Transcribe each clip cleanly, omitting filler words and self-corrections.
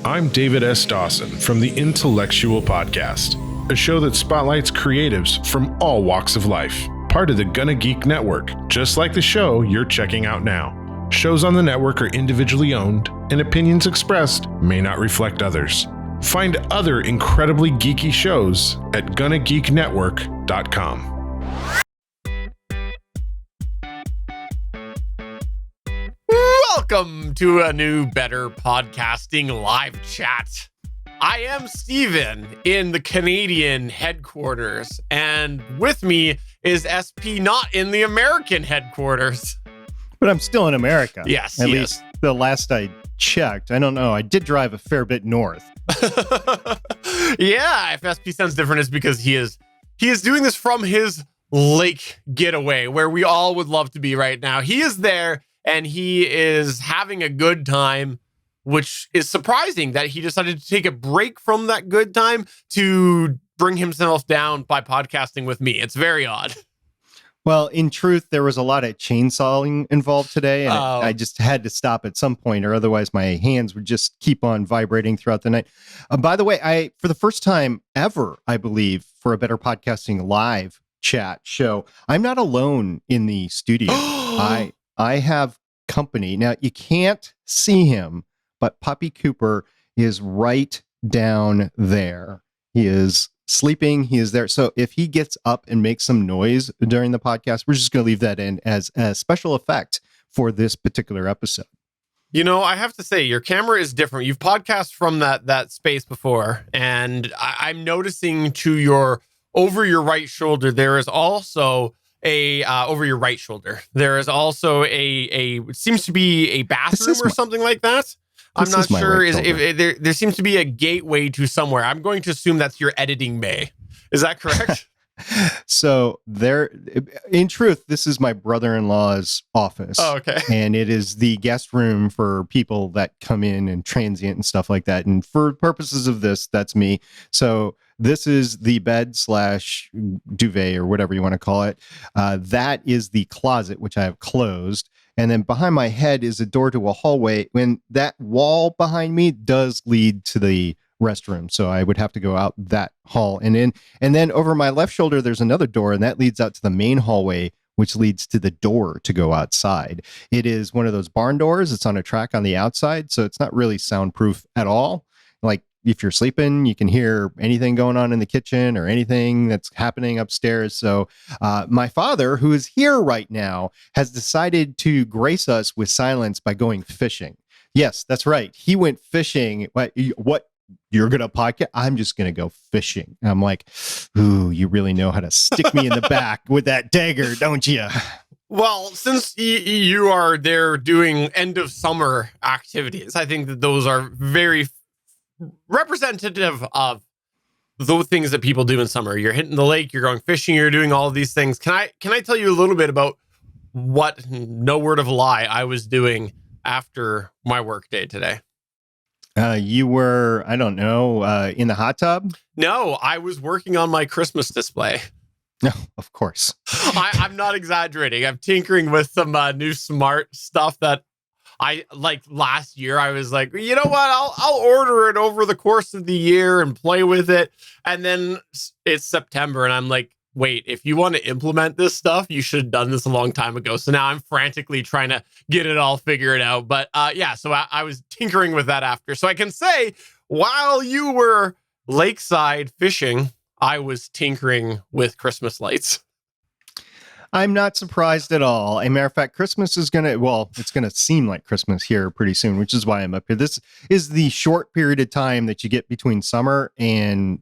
I'm David S. Dawson from the Intellectual Podcast, a show that spotlights creatives from all walks of life, part of the GonnaGeek network, just like the show you're checking out now. Shows on the network are individually owned, and opinions expressed may not reflect others. Find other incredibly geeky shows at GonnaGeekNetwork.com. Welcome to a new, better podcasting live chat. I am Steven in the Canadian headquarters, and with me is SP not in the American headquarters. But I'm still in America. Yes, At least the last I checked. I don't know. I did drive a fair bit north. Yeah, if SP sounds different, it's because he is doing this from his lake getaway, where we all would love to be right now. He is there, and he is having a good time, which is surprising that he decided to take a break from that good time to bring himself down by podcasting with me. It's very odd. Well, in truth, there was a lot of chainsawing involved today, and I just had to stop at some point, or otherwise my hands would just keep on vibrating throughout the night. By the way, for the first time ever, I believe, for a Better Podcasting live chat show, I'm not alone in the studio. I have company. Now, you can't see him, but Puppy Cooper is right down there. He is sleeping. He is there. So if he gets up and makes some noise during the podcast, we're just going to leave that in as a special effect for this particular episode. You know, I have to say, your camera is different. You've podcast from that space before, and I'm noticing over your right shoulder, there is also over your right shoulder, there is also it seems to be a bathroom or something like that. I'm not sure if there seems to be a gateway to somewhere. I'm going to assume that's your editing bay. Is that correct? So in truth, this is my brother-in-law's office. Oh, okay. And it is the guest room for people that come in and transient and stuff like that. And for purposes of this, that's me. So this is the bed / duvet or whatever you want to call it. That is the closet, which I have closed. And then behind my head is a door to a hallway. When that wall behind me does lead to the restroom, so I would have to go out that hall and in. And then over my left shoulder, there's another door, and that leads out to the main hallway, which leads to the door to go outside. It is one of those barn doors. It's on a track on the outside, so it's not really soundproof at all. Like, if you're sleeping, you can hear anything going on in the kitchen or anything that's happening upstairs. So my father, who is here right now, has decided to grace us with silence by going fishing. Yes, that's right. He went fishing. What? You're going to podcast? I'm just going to go fishing. And I'm like, ooh, you really know how to stick me in the back with that dagger, don't you? Well, since you are there doing end of summer activities, I think that those are very representative of the things that people do in summer. You're hitting the lake, you're going fishing, you're doing all of these things. Can I tell you a little bit about what, no word of a lie, I was doing after my work day today? You were, I don't know, in the hot tub? No, I was working on my Christmas display. No, of course. I'm not exaggerating. I'm tinkering with some new smart stuff that I like. Last year, I was like, you know what? I'll order it over the course of the year and play with it. And then it's September, and I'm like, wait, if you want to implement this stuff, you should have done this a long time ago. So now I'm frantically trying to get it all figured out. But yeah, so I was tinkering with that after. So I can say, while you were lakeside fishing, I was tinkering with Christmas lights. I'm not surprised at all. As a matter of fact, Christmas is it's going to seem like Christmas here pretty soon, which is why I'm up here. This is the short period of time that you get between summer and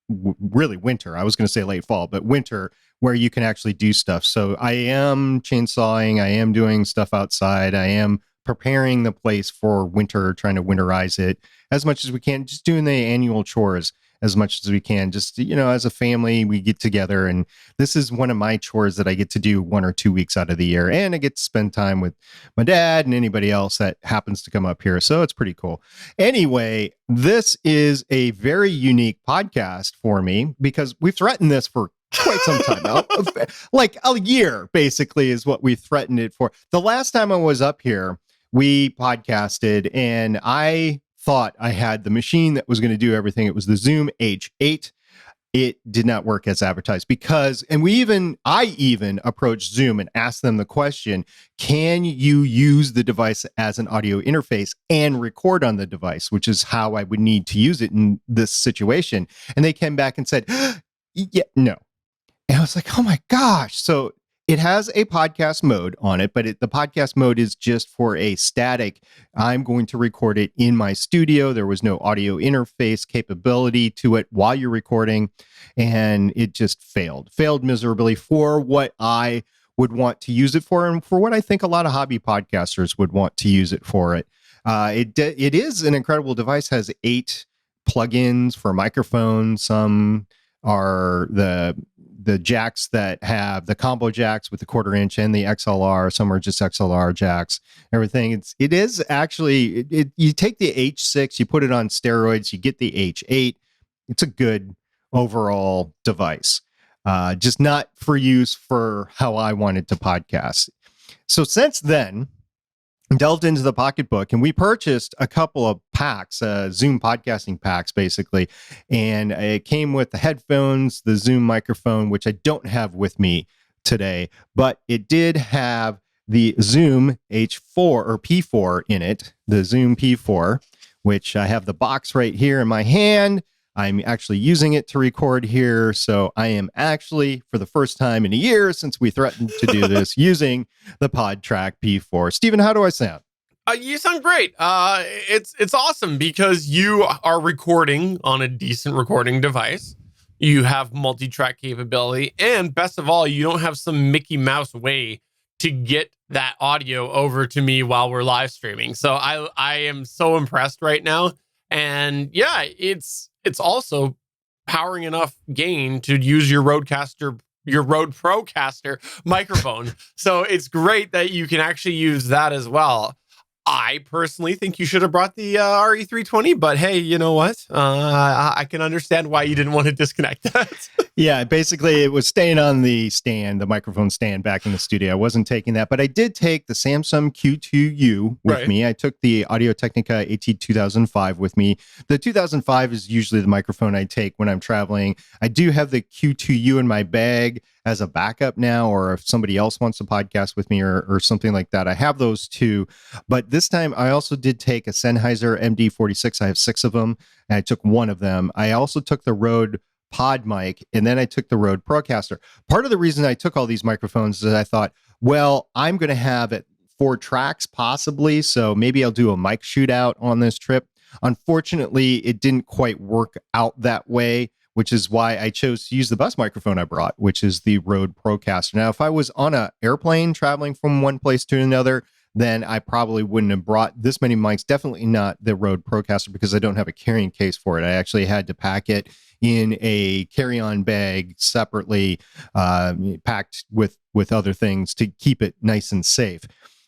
really winter. I was going to say late fall, but winter, where you can actually do stuff. So I am chainsawing. I am doing stuff outside. I am preparing the place for winter, trying to winterize it as much as we can, just doing the annual chores as much as we can. Just, as a family, we get together, and this is one of my chores that I get to do 1 or 2 weeks out of the year. And I get to spend time with my dad and anybody else that happens to come up here. So it's pretty cool. Anyway, this is a very unique podcast for me because we've threatened this for quite some time now. Like a year, basically, is what we threatened it for. The last time I was up here, we podcasted, and I thought I had the machine that was going to do everything. It was the Zoom H8. It did not work as advertised because, and I even approached Zoom and asked them the question, can you use the device as an audio interface and record on the device, which is how I would need to use it in this situation. And they came back and said, yeah, no. And I was like, oh my gosh. So it has a podcast mode on it, but the podcast mode is just for a static. I'm going to record it in my studio. There was no audio interface capability to it while you're recording, and it just failed miserably for what I would want to use it for, and for what I think a lot of hobby podcasters would want to use it for. It is an incredible device. Has 8 plugins for microphones. Some are the jacks that have the combo jacks with the 1/4 inch and the XLR. Some are just XLR jacks. Everything. It is actually. You take the H6, you put it on steroids, you get the H8. It's a good overall device. Just not for use for how I wanted to podcast. So since then, delved into the pocketbook, and we purchased a couple of packs, Zoom podcasting packs, basically. And it came with the headphones, the Zoom microphone, which I don't have with me today, but it did have the Zoom H4 or P4 in it, the Zoom P4, which I have the box right here in my hand. I'm actually using it to record here. So I am actually, for the first time in a year since we threatened to do this, using the PodTrack P4. Stephen, how do I sound? You sound great. It's awesome because you are recording on a decent recording device. You have multi-track capability. And best of all, you don't have some Mickey Mouse way to get that audio over to me while we're live streaming. So I am so impressed right now. And yeah, it's also powering enough gain to use your Rode Procaster microphone. So it's great that you can actually use that as well. I personally think you should have brought the RE320, but hey, you know what? I can understand why you didn't want to disconnect that. Yeah, basically it was staying on the stand, the microphone stand back in the studio. I wasn't taking that, but I did take the Samsung Q2U with me. I took the Audio-Technica AT2005 with me. The 2005 is usually the microphone I take when I'm traveling. I do have the Q2U in my bag as a backup now, or if somebody else wants to podcast with me or something like that. I have those too. But this time I also did take a Sennheiser MD46. I have 6 of them, and I took one of them. I also took the Rode Pod mic, and then I took the Rode Procaster. Part of the reason I took all these microphones is I thought, well, I'm going to have it 4 tracks possibly, so maybe I'll do a mic shootout on this trip. Unfortunately, it didn't quite work out that way, which is why I chose to use the best microphone I brought, which is the Rode Procaster. Now, if I was on an airplane traveling from one place to another, then I probably wouldn't have brought this many mics. Definitely not the Rode Procaster, because I don't have a carrying case for it. I actually had to pack it in a carry-on bag separately, packed with other things to keep it nice and safe.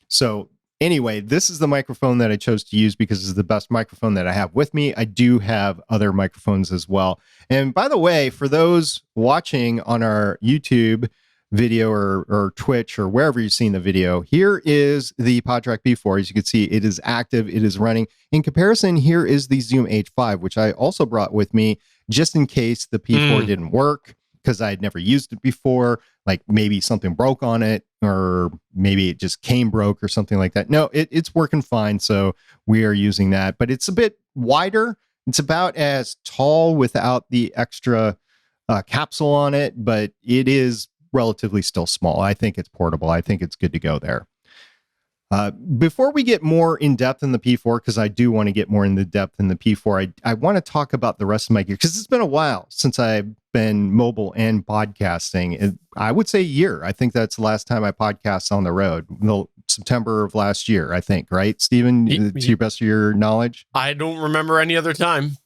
So anyway, this is the microphone that I chose to use because it's the best microphone that I have with me. I do have other microphones as well. And by the way, for those watching on our YouTube video or Twitch or wherever you've seen the video, here is the PodTrack P4. As you can see, it is active, it is running. In comparison, here is the Zoom H5, which I also brought with me just in case the P4 didn't work, because I had never used it before. Like maybe something broke on it, or maybe it just came broke or something like that. No, it's working fine. So we are using that, but it's a bit wider. It's about as tall without the extra capsule on it, but it is relatively still small. I think it's portable. I think it's good to go there. Before we get more in depth in the P4, because I do want to get more in the depth in the P4, I want to talk about the rest of my gear, because it's been a while since I've been mobile and podcasting. I would say a year. I think that's the last time I podcast on the road. September of last year, I think, right, Stephen? To your best of your knowledge? I don't remember any other time.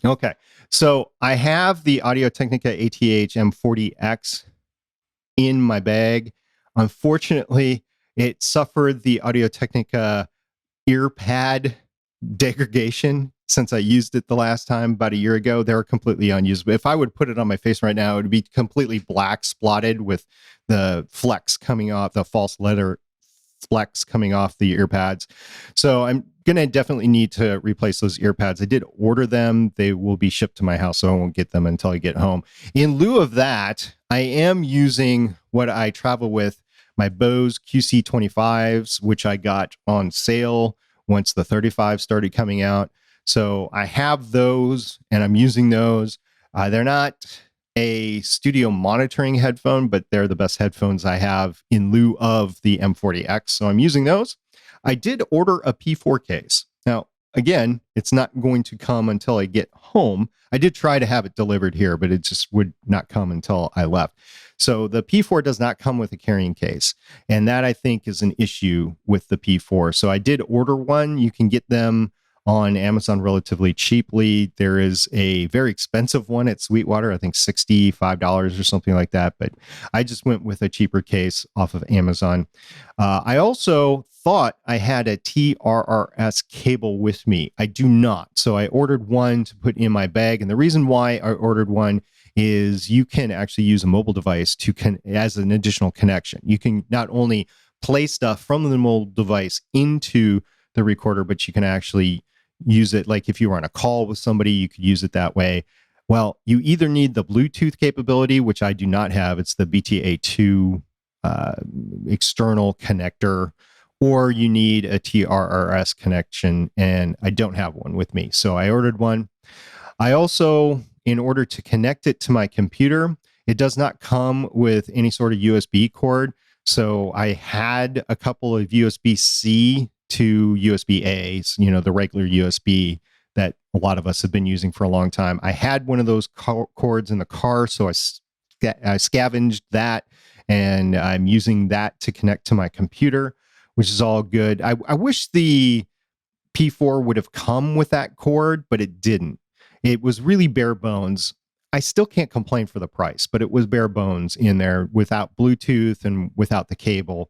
Okay. So I have the Audio-Technica ATH M40X in my bag. Unfortunately, it suffered the Audio-Technica ear pad degradation since I used it the last time about a year ago. They're completely unusable. If I would put it on my face right now, it would be completely black spotted with the flecks coming off, the false leather flex coming off the ear pads. So I'm going to definitely need to replace those ear pads. I did order them. They will be shipped to my house, so I won't get them until I get home. In lieu of that, I am using what I travel with, my Bose QC25s, which I got on sale once the 35 started coming out. So I have those, and I'm using those. They're not a studio monitoring headphone, but they're the best headphones I have in lieu of the M40X. So I'm using those. I did order a P4 case. Now, again, it's not going to come until I get home. I did try to have it delivered here, but it just would not come until I left. So the P4 does not come with a carrying case. And that, I think, is an issue with the P4. So I did order one. You can get them on Amazon relatively cheaply. There is a very expensive one at Sweetwater, I think $65 or something like that. But I just went with a cheaper case off of Amazon. I also thought I had a TRRS cable with me. I do not. So I ordered one to put in my bag. And the reason why I ordered one is you can actually use a mobile device as an additional connection. You can not only play stuff from the mobile device into the recorder, but you can actually use it, like if you were on a call with somebody, you could use it that way. Well, you either need the Bluetooth capability, which I do not have. It's the BTA2 external connector, or you need a TRRS connection, and I don't have one with me. So I ordered one. I also, in order to connect it to my computer, it does not come with any sort of USB cord. So I had a couple of USB-C to USB-A, the regular USB that a lot of us have been using for a long time. I had one of those cords in the car, so I scavenged that, and I'm using that to connect to my computer, which is all good. I wish the P4 would have come with that cord, but it didn't. It was really bare bones. I still can't complain for the price, but it was bare bones in there without Bluetooth and without the cable.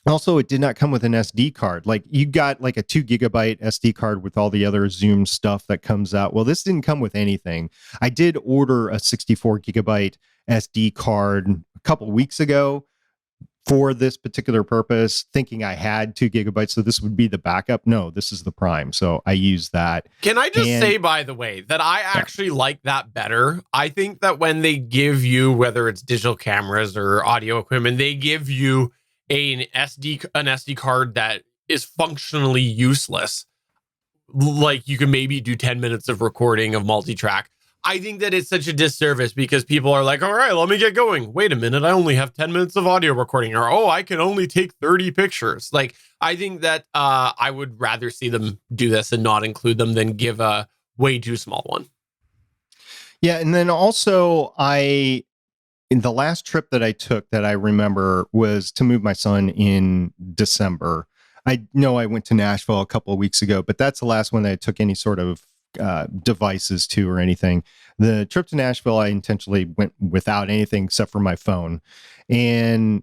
Also, it did not come with an SD card. Like, you got like a 2 gigabyte SD card with all the other Zoom stuff that comes out. Well, this didn't come with anything. I did order a 64 gigabyte SD card a couple weeks ago for this particular purpose, thinking I had 2 gigabytes, so this would be the backup. No, this is the prime. So I use that. Can I just say, by the way, that I actually like that better? I think that when they give you, whether it's digital cameras or audio equipment, they give you an SD card that is functionally useless. Like, you can maybe do 10 minutes of recording of multitrack. I think that it's such a disservice because people are like, all right, let me get going. Wait a minute, I only have 10 minutes of audio recording, or, oh, I can only take 30 pictures. Like, I think that I would rather see them do this and not include them than give a way too small one. Yeah, and then also in the last trip that I took that I remember was to move my son in December. I know I went to Nashville a couple of weeks ago, but that's the last one that I took any sort of devices to or anything. The trip to Nashville, I intentionally went without anything except for my phone. And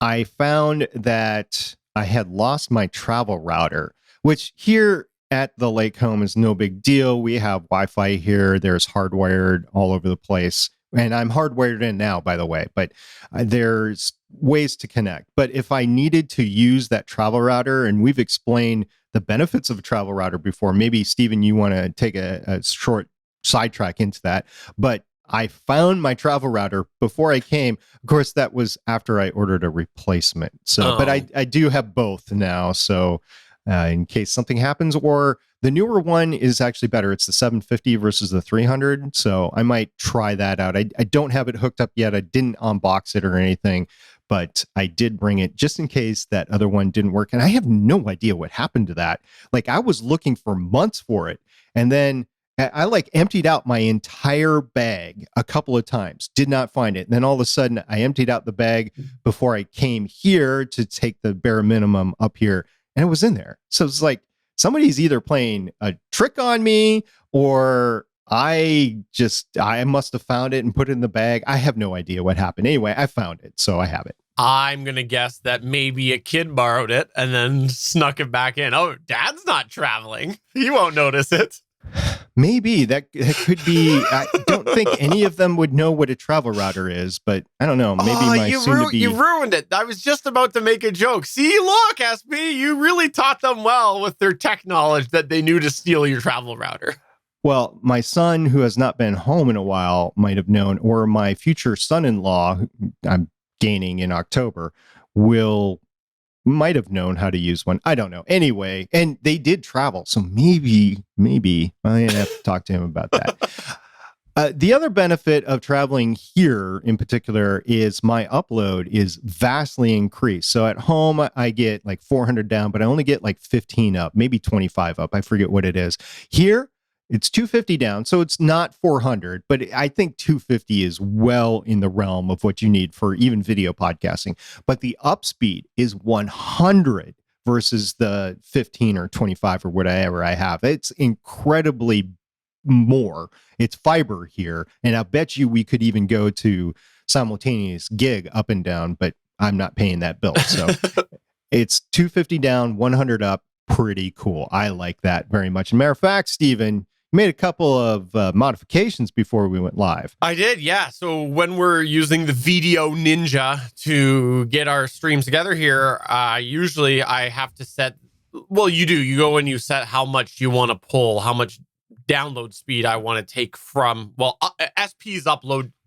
I found that I had lost my travel router, which here at the lake home is no big deal. We have Wi-Fi here. There's hardwired all over the place. And I'm hardwired in now, by the way, but there's ways to connect. But if I needed to use that travel router, and we've explained the benefits of a travel router before, maybe, Stephen, you want to take a short sidetrack into that. But I found my travel router before I came. Of course, that was after I ordered a replacement. So, But I do have both now. So in case something happens, or the newer one is actually better. It's the 750 versus the 300. So I might try that out. I don't have it hooked up yet. I didn't unbox it or anything, but I did bring it just in case that other one didn't work. And I have no idea what happened to that. Like, I was looking for months for it. And then I like emptied out my entire bag a couple of times, did not find it. And then all of a sudden I emptied out the bag before I came here to take the bare minimum up here, and it was in there. So it's like, somebody's either playing a trick on me, or I must have found it and put it in the bag. I have no idea what happened. Anyway, I found it, so I have it. I'm going to guess that maybe a kid borrowed it and then snuck it back in. Oh, Dad's not traveling. He won't notice it. Maybe that could be. don't think any of them would know what a travel router is, but I don't know. Maybe you ruined it. I was just about to make a joke. See, look, SP, you really taught them well with their tech knowledge that they knew to steal your travel router. Well, my son, who has not been home in a while, might have known, or my future son-in-law, who I'm gaining in October, might have known how to use one. I don't know. Anyway, and they did travel, so maybe I have to talk to him about that. The other benefit of traveling here in particular is my upload is vastly increased. So at home, I get like 400 down, but I only get like 15 up, maybe 25 up. I forget what it is. Here, it's 250 down, so it's not 400, but I think 250 is well in the realm of what you need for even video podcasting. But the up speed is 100 versus the 15 or 25 or whatever I have. It's incredibly more. It's fiber here, and I bet you we could even go to simultaneous gig up and down, but I'm not paying that bill. So it's 250 down, 100 up. Pretty cool. I like that very much. As a matter of fact, Stephen, made a couple of modifications before we went live. I did, yeah. So when we're using the Video Ninja to get our streams together here, usually I have to set, well, you go and you set how much you want to pull, how much download speed I want to take from, SP's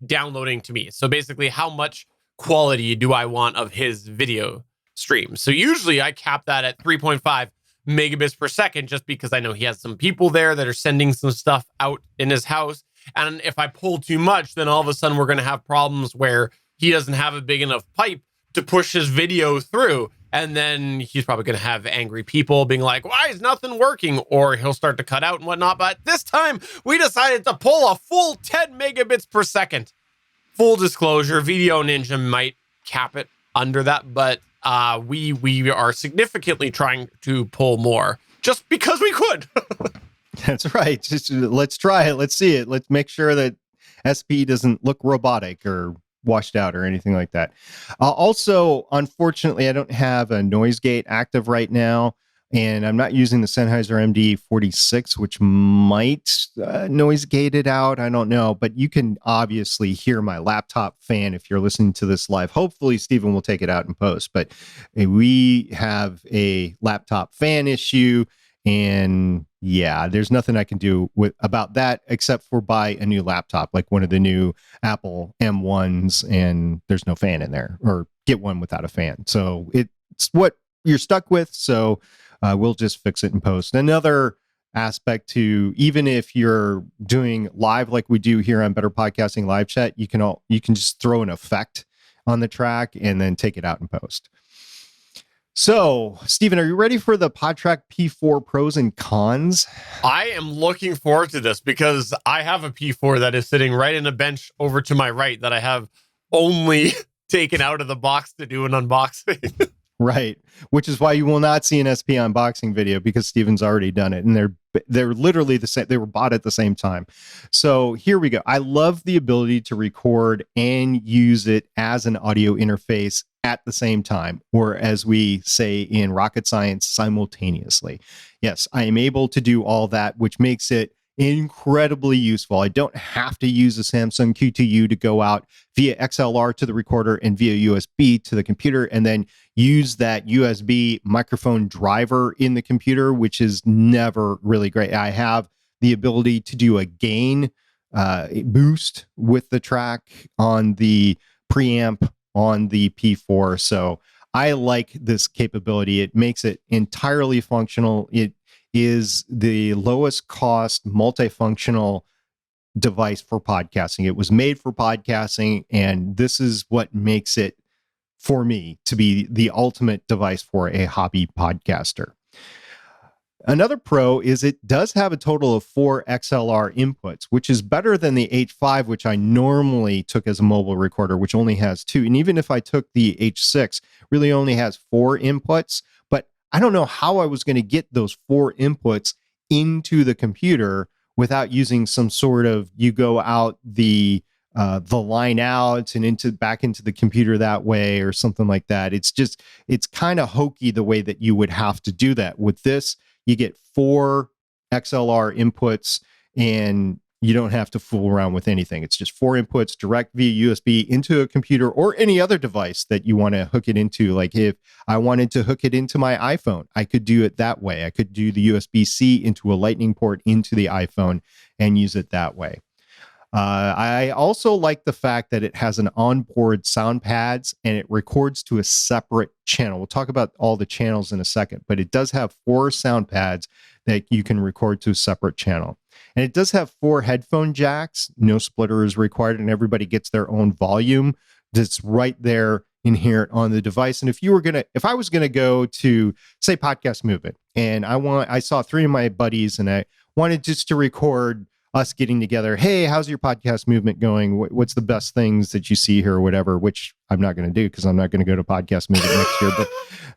downloading to me. So basically how much quality do I want of his video stream. So usually I cap that at 3.5 megabits per second, just because I know he has some people there that are sending some stuff out in his house. And if I pull too much, then all of a sudden we're going to have problems where he doesn't have a big enough pipe to push his video through. And then he's probably going to have angry people being like, why is nothing working? Or he'll start to cut out and whatnot. But this time we decided to pull a full 10 megabits per second. Full disclosure, Video Ninja might cap it under that, but we are significantly trying to pull more just because we could. That's right. Just let's try it. Let's see it. Let's make sure that SP doesn't look robotic or washed out or anything like that. Also, unfortunately, I don't have a noise gate active right now, and I'm not using the Sennheiser MD46, which might noise gate it out. I don't know, but you can obviously hear my laptop fan if you're listening to this live. Hopefully, Stephen will take it out in post, but we have a laptop fan issue, and yeah, there's nothing I can do about that except for buy a new laptop, like one of the new Apple M1s, and there's no fan in there, or get one without a fan. So it's what you're stuck with. So we'll just fix it in post. Another aspect to, even if you're doing live like we do here on Better Podcasting Live Chat, you can just throw an effect on the track and then take it out in post. So, Stephen, are you ready for the PodTrack P4 pros and cons? I am looking forward to this because I have a P4 that is sitting right in a bench over to my right that I have only taken out of the box to do an unboxing. Right, which is why you will not see an SP unboxing video, because Stephen's already done it, and they're literally the same. They were bought at the same time. So here we go. I love the ability to record and use it as an audio interface at the same time, or as we say in rocket science, simultaneously. Yes, I am able to do all that, which makes it incredibly useful. I don't have to use a Samsung Q2U to go out via XLR to the recorder and via USB to the computer, and then use that USB microphone driver in the computer, which is never really great. I have the ability to do a gain boost with the track on the preamp on the P4. So I like this capability. It makes it entirely functional. It is the lowest cost multifunctional device for podcasting. It was made for podcasting, and this is what makes it, for me, to be the ultimate device for a hobby podcaster. Another pro is it does have a total of 4 XLR inputs, which is better than the H5, which I normally took as a mobile recorder, which only has 2. And even if I took the H6, really only has 4 inputs. But I don't know how I was going to get those 4 inputs into the computer without using some sort of, you go out the line out and back into the computer that way, or something like that. It's kind of hokey the way that you would have to do that. With this, you get 4 XLR inputs, and You don't have to fool around with anything. It's just 4 inputs direct via USB into a computer or any other device that you want to hook it into. Like if I wanted to hook it into my iPhone, I could do it that way. I could do the USB-C into a lightning port into the iPhone and use it that way. I also like the fact that it has an onboard sound pads and it records to a separate channel. We'll talk about all the channels in a second, but it does have 4 sound pads that you can record to a separate channel. And it does have 4 headphone jacks. No splitter is required, and everybody gets their own volume that's right there inherent on the device. And if I was gonna go to, say, Podcast Movement, and I saw 3 of my buddies, and I wanted just to record us getting together. Hey, how's your podcast movement going? What's the best things that you see here or whatever, which I'm not going to do because I'm not going to go to podcast movement next year.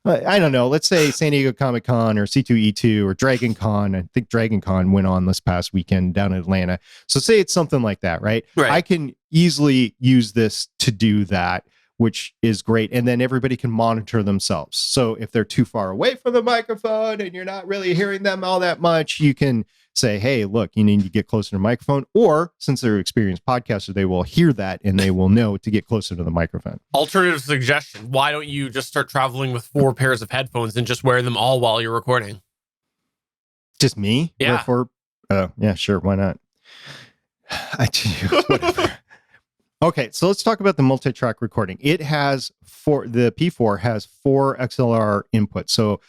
But I don't know. Let's say San Diego Comic Con or C2E2 or Dragon Con. I think Dragon Con went on this past weekend down in Atlanta. So say it's something like that, right? I can easily use this to do that, which is great. And then everybody can monitor themselves. So if they're too far away from the microphone and you're not really hearing them all that much, you can say, hey, look, you need to get closer to the microphone. Or since they're experienced podcasters, they will hear that and they will know to get closer to the microphone. Alternative suggestion. Why don't you just start traveling with 4 pairs of headphones and just wear them all while you're recording? Just me? Yeah. Yeah, sure. Why not? Whatever. Okay, so let's talk about the multi-track recording. The P4 has 4 XLR inputs. So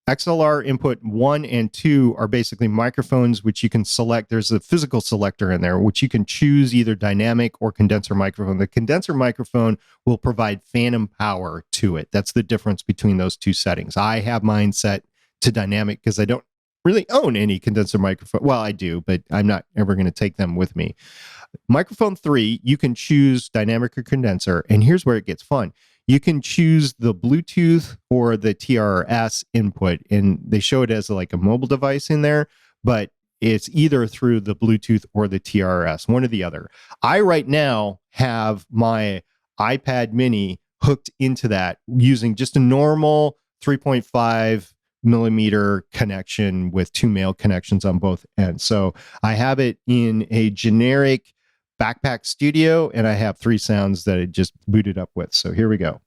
XLR input 1 and 2 are basically microphones, which you can select. There's a physical selector in there, which you can choose either dynamic or condenser microphone. The condenser microphone will provide phantom power to it. That's the difference between those 2 settings. I have mine set to dynamic because I don't really own any condenser microphone. Well, I do, but I'm not ever going to take them with me. Microphone 3, you can choose dynamic or condenser, and here's where it gets fun. You can choose the Bluetooth or the TRS input, and they show it as like a mobile device in there, but it's either through the Bluetooth or the TRS, one or the other. I right now have my iPad mini hooked into that using just a normal 3.5 millimeter connection with 2 male connections on both ends. So I have it in a generic backpack studio, and I have 3 sounds that it just booted up with. So here we go.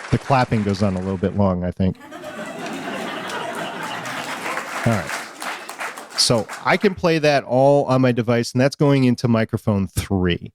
The clapping goes on a little bit long, I think. All right. So I can play that all on my device, and that's going into microphone 3.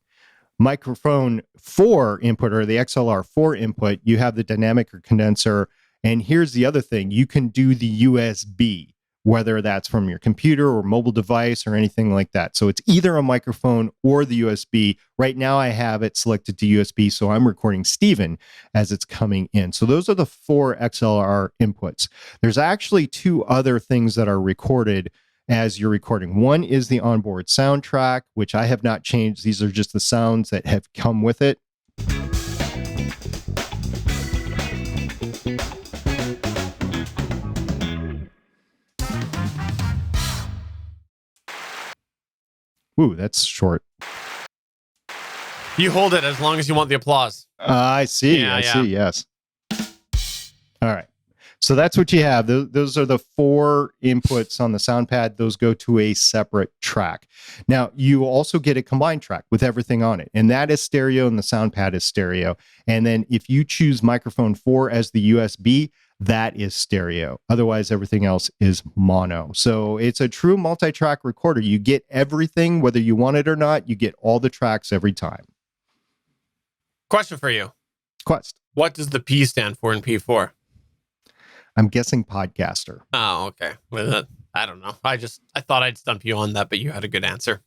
Microphone 4 input, or the XLR 4 input, you have the dynamic or condenser. And here's the other thing. You can do the USB, whether that's from your computer or mobile device or anything like that. So it's either a microphone or the USB. Right now I have it selected to USB, so I'm recording Steven as it's coming in. So those are the 4 XLR inputs. There's actually 2 other things that are recorded as you're recording. One is the onboard soundtrack, which I have not changed. These are just the sounds that have come with it. Ooh, that's short. You hold it as long as you want the applause. I see. I see. Yes. All right. So that's what you have. Those are the 4 inputs on the sound pad. Those go to a separate track. Now, you also get a combined track with everything on it, and that is stereo, and the sound pad is stereo. And then if you choose microphone 4 as the USB, that is stereo. Otherwise, everything else is mono. So it's a true multi-track recorder. You get everything, whether you want it or not. You get all the tracks every time. Question for you. Quest. What does the P stand for in P4? I'm guessing podcaster. Oh, okay. Well, I don't know. I thought I'd stump you on that, but you had a good answer.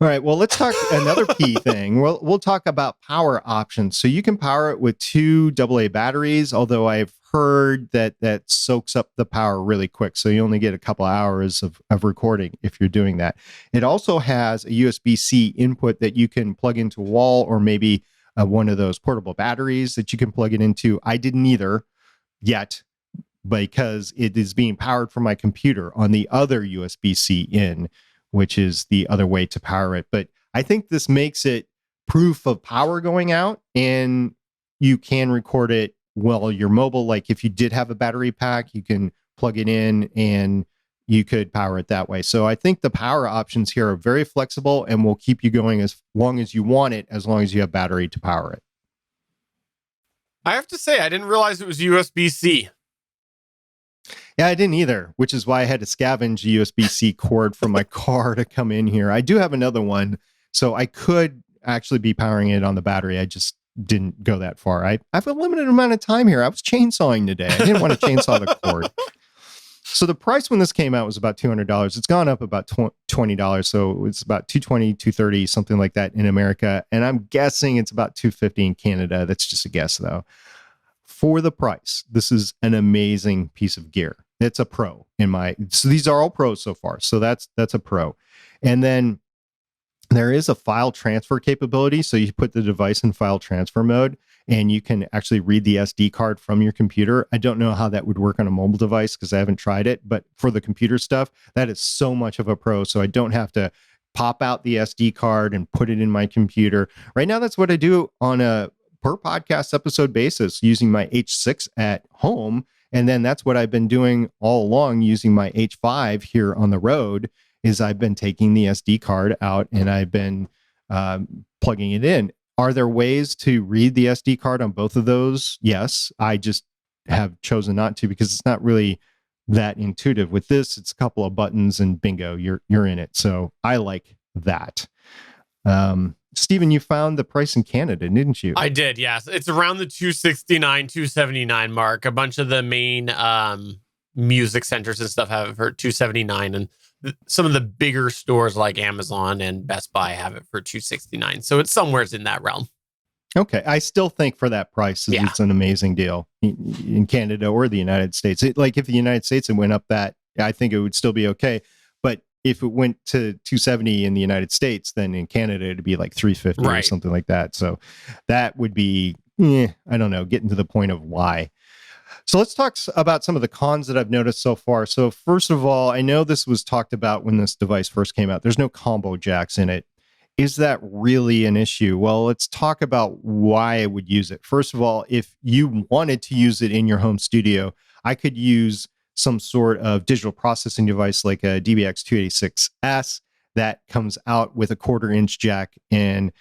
All right. Well, let's talk another P thing. We'll talk about power options. So you can power it with 2 AA batteries, although I've heard that soaks up the power really quick. So you only get a couple hours of recording if you're doing that. It also has a USB-C input that you can plug into a wall, or maybe one of those portable batteries that you can plug it into. I didn't either yet, because it is being powered from my computer on the other USB-C in, which is the other way to power it. But I think this makes it proof of power going out, and you can record it well, your mobile, like if you did have a battery pack, you can plug it in and you could power it that way. So I think the power options here are very flexible and will keep you going as long as you want it, as long as you have battery to power it. I have to say, I didn't realize it was USB-C. Yeah, I didn't either, which is why I had to scavenge a USB-C cord from my car to come in here. I do have another one, so I could actually be powering it on the battery. I just didn't go that far. I have a limited amount of time here. I was chainsawing today. I didn't want to chainsaw the cord. So the price when this came out was about $200. It's gone up about $20. So it's about $220, $230, something like that in America. And I'm guessing it's about $250 in Canada. That's just a guess though. For the price, this is an amazing piece of gear. It's a pro so these are all pros so far. So that's a pro. And then there is a file transfer capability. So you put the device in file transfer mode and you can actually read the SD card from your computer. I don't know how that would work on a mobile device because I haven't tried it, but for the computer stuff, that is so much of a pro. So I don't have to pop out the SD card and put it in my computer. Right now, that's what I do on a per podcast episode basis using my H6 at home. And then that's what I've been doing all along using my H5 here on the road is I've been taking the SD card out and I've been plugging it in. Are there ways to read the SD card on both of those? Yes. I just have chosen not to because it's not really that intuitive. With this, it's a couple of buttons and bingo, you're in it. So I like that. Stephen, you found the price in Canada, didn't you? I did, yes. It's around the $269, $279 mark. A bunch of the main music centers and stuff have it for $279, and some of the bigger stores like Amazon and Best Buy have it for $269. So it's somewhere in that realm. Okay, I still think for that price, it's an amazing deal in Canada or the United States. Like if the United States it went up that, I think it would still be okay. But if it went to $270 in the United States, then in Canada it'd be like $350 or something like that. So that would be, I don't know, getting to the point of why. So let's talk about some of the cons that I've noticed so far. So first of all, I know this was talked about when this device first came out. There's no combo jacks in it. Is that really an issue? Well, let's talk about why I would use it. First of all, if you wanted to use it in your home studio, I could use some sort of digital processing device like a DBX286S that comes out with a 1/4-inch jack, and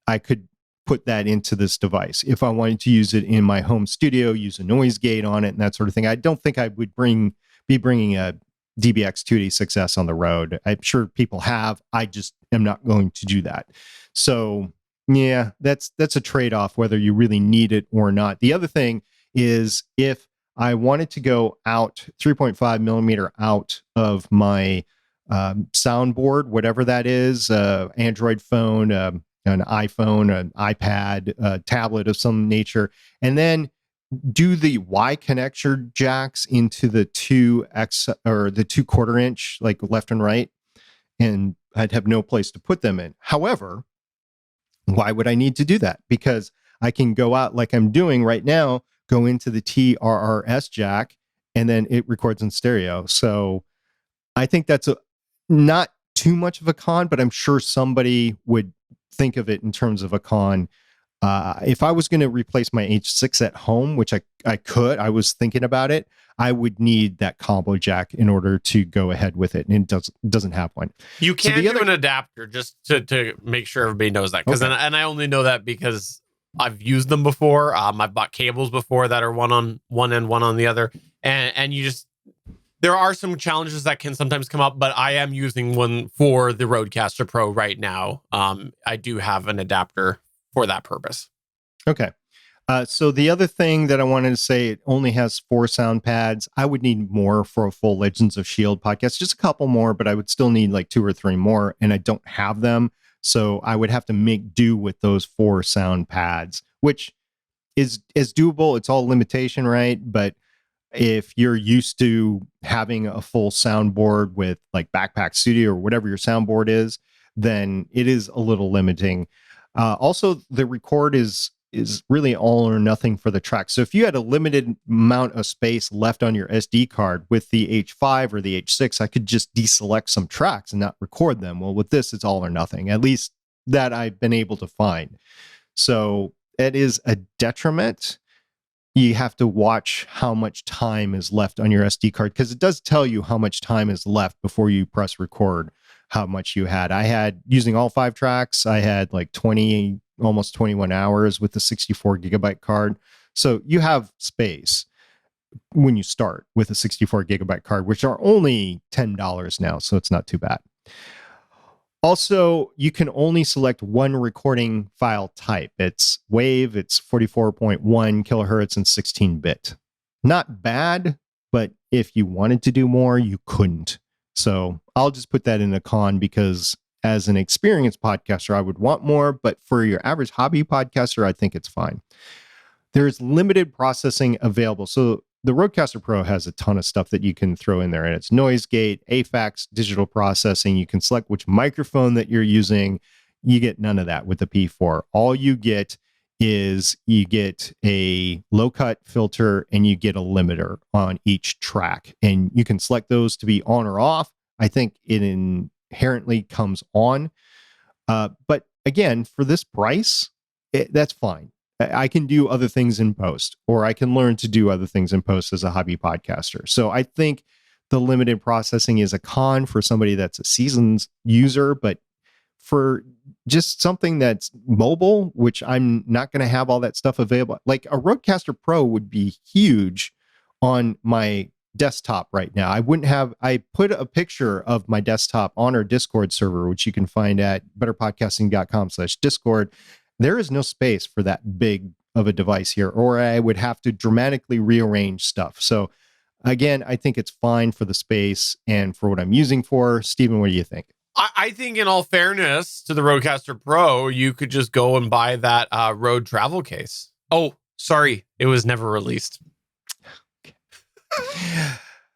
I could put that into this device. If I wanted to use it in my home studio, use a noise gate on it and that sort of thing, I don't think I would be bringing a DBX286S on the road. I'm sure people have. I just am not going to do that. So yeah, that's a trade-off whether you really need it or not. The other thing is if I wanted to go out 3.5 millimeter out of my soundboard, whatever that is, Android phone, an iPhone, an iPad, a tablet of some nature, and then do the Y connector jacks into the 2X or the 2/4-inch, like left and right, and I'd have no place to put them in. However, why would I need to do that? Because I can go out like I'm doing right now, go into the TRRS jack, and then it records in stereo. So I think that's not too much of a con, but I'm sure somebody would think of it in terms of a con. If I was going to replace my H6 at home, which I was thinking about it, I would need that combo jack in order to go ahead with it. And it doesn't have one. You can do an adapter just to make sure everybody knows that. And I only know that because I've used them before. I've bought cables before that are one on one end, one on the other. And there are some challenges that can sometimes come up, but I am using one for the Rodecaster Pro right now. I do have an adapter for that purpose. Okay. So the other thing that I wanted to say, it only has 4 sound pads. I would need more for a full Legends of S.H.I.E.L.D. podcast, just a couple more, but I would still need like 2 or 3 more, and I don't have them. So I would have to make do with those 4 sound pads, which is doable. It's all limitation, right? But if you're used to having a full soundboard with like Backpack Studio or whatever your soundboard is, then it is a little limiting. Also, the record is really all or nothing for the track. So if you had a limited amount of space left on your SD card with the H5 or the H6, I could just deselect some tracks and not record them. Well, with this, it's all or nothing, at least that I've been able to find. So it is a detriment. you have to watch how much time is left on your SD card, because it does tell you how much time is left before you press record, how much you had. I had, using all 5 tracks, I had like 20, almost 21 hours with the 64 gigabyte card. So you have space when you start with a 64 gigabyte card, which are only $10 now, so it's not too bad. Also, you can only select one recording file type. It's WAV, it's 44.1 kilohertz and 16-bit. Not bad, but if you wanted to do more, you couldn't. So I'll just put that in a con, because as an experienced podcaster, I would want more, but for your average hobby podcaster, I think it's fine. There's limited processing available. So the Rodecaster Pro has a ton of stuff that you can throw in there, and it's noise gate, AFAX, digital processing. You can select which microphone that you're using. You get none of that with the P4. All you get is you get a low cut filter and you get a limiter on each track, and you can select those to be on or off. I think it inherently comes on. But again, for this price, that's fine. I can do other things in post, or I can learn to do other things in post as a hobby podcaster. So I think the limited processing is a con for somebody that's a seasoned user, but for just something that's mobile, which I'm not going to have all that stuff available. Like a Rodecaster Pro would be huge on my desktop right now. I put a picture of my desktop on our Discord server, which you can find at betterpodcasting.com/Discord. There is no space for that big of a device here, or I would have to dramatically rearrange stuff. So again, I think it's fine for the space and for what I'm using for. Stephen, what do you think? I think, in all fairness to the Rodecaster Pro, you could just go and buy that Rode travel case. Oh, sorry, it was never released.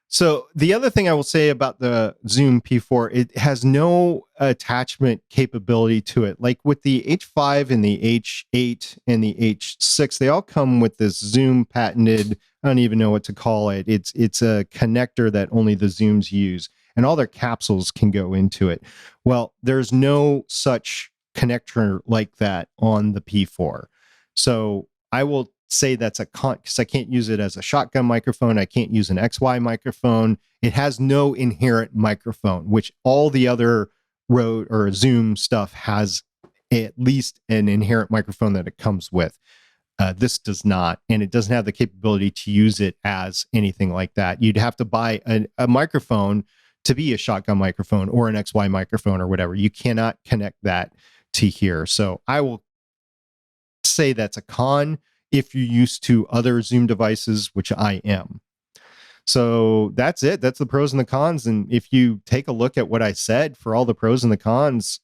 So the other thing I will say about the Zoom P4, it has no attachment capability to it. Like with the H5 and the H8 and the H6, they all come with this Zoom patented, I don't even know what to call it. It's a connector that only the Zooms use, and all their capsules can go into it. Well, there's no such connector like that on the P4. So I will say that's a con, because I can't use it as a shotgun microphone. I can't use an XY microphone. It has no inherent microphone, which all the other Rode or Zoom stuff has at least an inherent microphone that it comes with. This does not, and it doesn't have the capability to use it as anything like that. You'd have to buy a microphone to be a shotgun microphone or an XY microphone or whatever. You cannot connect that to here. So I will say that's a con if you're used to other Zoom devices, which I am. So that's it. That's the pros and the cons. And if you take a look at what I said for all the pros and the cons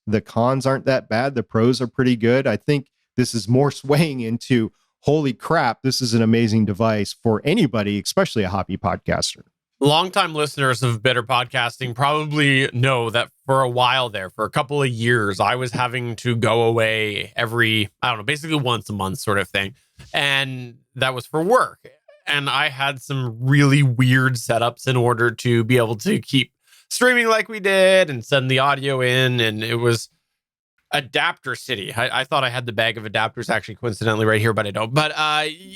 aren't that bad. The pros are pretty good. I think this is more swaying into, holy crap, this is an amazing device for anybody, especially a hobby podcaster. Longtime listeners of Better Podcasting probably know that for a while there, for a couple of years, I was having to go away every, basically once a month sort of thing. And that was for work. And I had some really weird setups in order to be able to keep streaming like we did and send the audio in. And it was adapter city. I thought I had the bag of adapters actually coincidentally right here, but I don't. But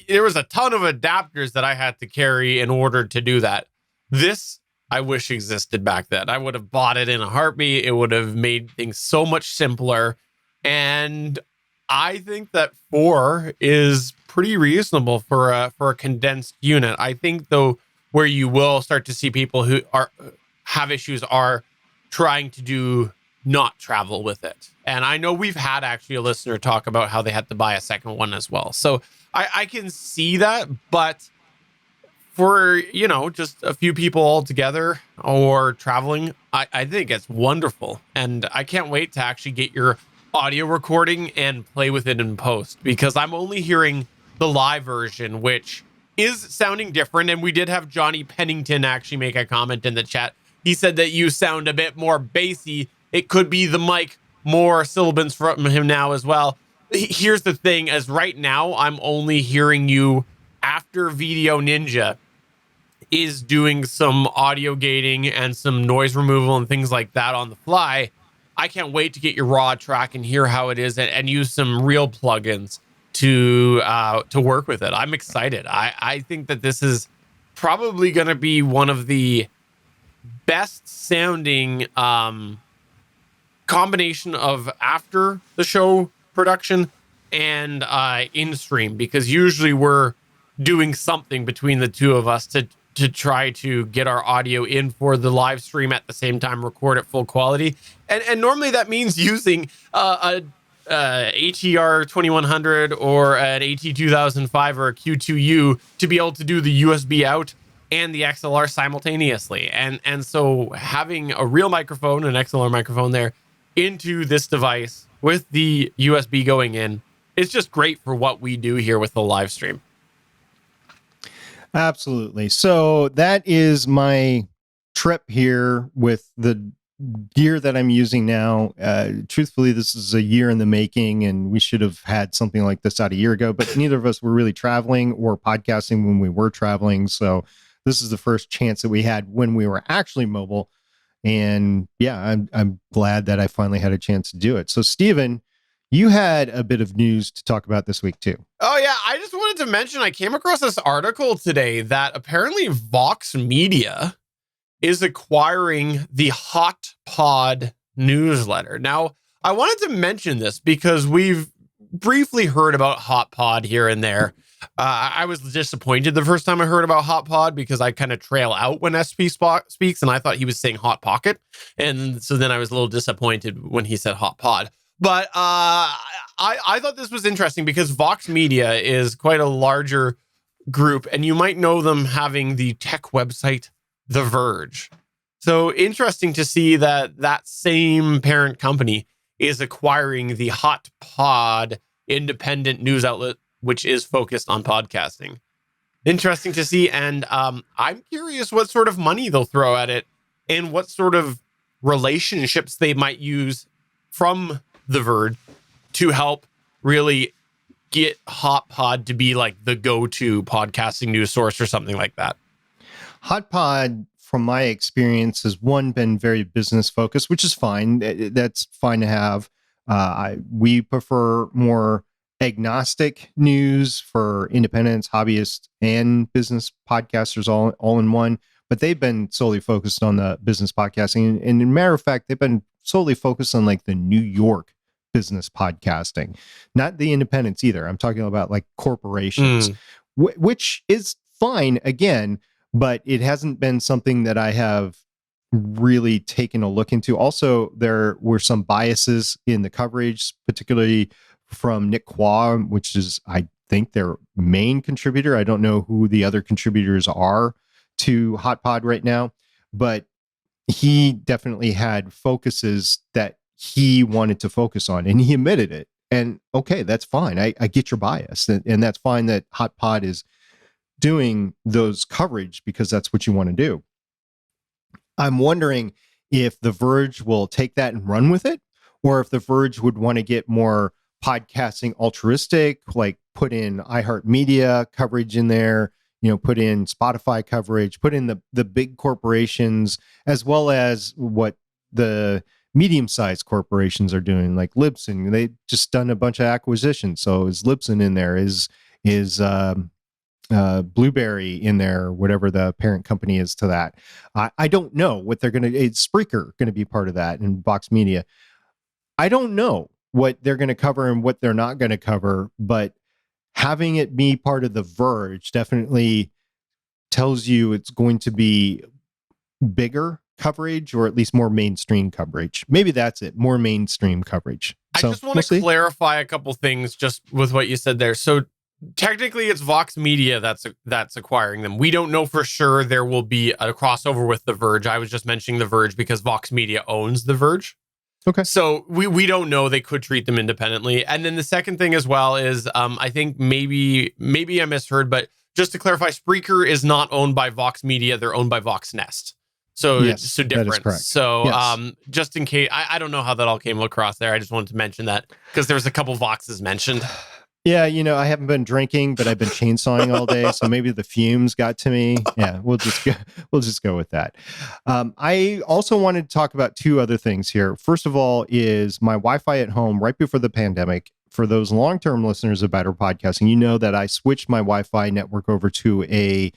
there was a ton of adapters that I had to carry in order to do that. This, I wish existed back then. I would have bought it in a heartbeat. It would have made things so much simpler. And I think that 4 is pretty reasonable for a condensed unit. I think, though, where you will start to see people who have issues are trying to do not travel with it. And I know we've had actually a listener talk about how they had to buy a second one as well. So I can see that, but for, just a few people all together or traveling, I think it's wonderful. And I can't wait to actually get your audio recording and play with it in post, because I'm only hearing the live version, which is sounding different. And we did have Johnny Pennington actually make a comment in the chat. He said that you sound a bit more bassy. It could be the mic, more syllables from him now as well. Here's the thing, as right now, I'm only hearing you after Video Ninja is doing some audio gating and some noise removal and things like that on the fly. I can't wait to get your raw track and hear how it is and use some real plugins. to work with it. I'm excited. I think that this is probably going to be one of the best sounding combination of after the show production and in stream, because usually we're doing something between the two of us to try to get our audio in for the live stream at the same time, record at full quality. And normally that means using a HER 2100 or an AT 2005 or a Q2U to be able to do the USB out and the XLR simultaneously. And so having a real microphone, an XLR microphone there into this device with the USB going in, it's just great for what we do here with the live stream. Absolutely. So that is my trip here with the gear that I'm using now. Truthfully, this is a year in the making, and we should have had something like this out a year ago, but neither of us were really traveling or podcasting when we were traveling. So this is the first chance that we had when we were actually mobile. And yeah, I'm glad that I finally had a chance to do it. So Stephen, you had a bit of news to talk about this week too. Oh yeah, I just wanted to mention I came across this article today that apparently Vox Media is acquiring the Hotpod newsletter. Now, I wanted to mention this because we've briefly heard about Hotpod here and there. I was disappointed the first time I heard about Hotpod because I kind of trail out when SP speaks, and I thought he was saying Hot Pocket. And so then I was a little disappointed when he said Hotpod. But I thought this was interesting because Vox Media is quite a larger group, and you might know them having the tech website, The Verge. So interesting to see that that same parent company is acquiring the Hotpod independent news outlet, which is focused on podcasting. Interesting to see, and I'm curious what sort of money they'll throw at it and what sort of relationships they might use from The Verge to help really get Hotpod to be like the go-to podcasting news source or something like that. Hotpod, from my experience, has been very business focused, which is fine. That's fine to have. We prefer more agnostic news for independents, hobbyists, and business podcasters all in one. But they've been solely focused on the business podcasting. And in matter of fact, they've been solely focused on like the New York business podcasting, not the independents either. I'm talking about like corporations, which is fine again, but it hasn't been something that I have really taken a look into. Also, there were some biases in the coverage, particularly from Nick Qua, which is, I think, their main contributor. I don't know who the other contributors are to Hotpod right now, but he definitely had focuses that he wanted to focus on, and he admitted it. And okay, that's fine. I get your bias, and that's fine that Hotpod is doing those coverage because that's what you want to do. I'm wondering if The Verge will take that and run with it, or if The Verge would want to get more podcasting altruistic, like put in iHeartMedia coverage in there, put in Spotify coverage, put in the big corporations, as well as what the medium-sized corporations are doing, like Libsyn. They just done a bunch of acquisitions. So is Libsyn in there? Is Blueberry in there, whatever the parent company is to that? I don't know what they're going to. Is Spreaker going to be part of that, and Vox Media? I don't know what they're going to cover and what they're not going to cover, but having it be part of The Verge definitely tells you it's going to be bigger coverage, or at least more mainstream coverage. Maybe that's it, more mainstream coverage. So, I just want to clarify a couple things just with what you said there. So technically it's Vox Media that's acquiring them. We don't know for sure there will be a crossover with The Verge. I was just mentioning The Verge because Vox Media owns The Verge. Okay. So we don't know. They could treat them independently. And then the second thing as well is I think maybe I misheard, but just to clarify, Spreaker is not owned by Vox Media. They're owned by Vox Nest. So yes, so different. That is correct. So yes. Just in case, I don't know how that all came across there. I just wanted to mention that because there was a couple Voxes mentioned. Yeah, I haven't been drinking, but I've been chainsawing all day, so maybe the fumes got to me. Yeah, we'll just go with that. I also wanted to talk about two other things here. First of all, is my Wi-Fi at home right before the pandemic for those long-term listeners of Better Podcasting, you know that I switched my Wi-Fi network over to a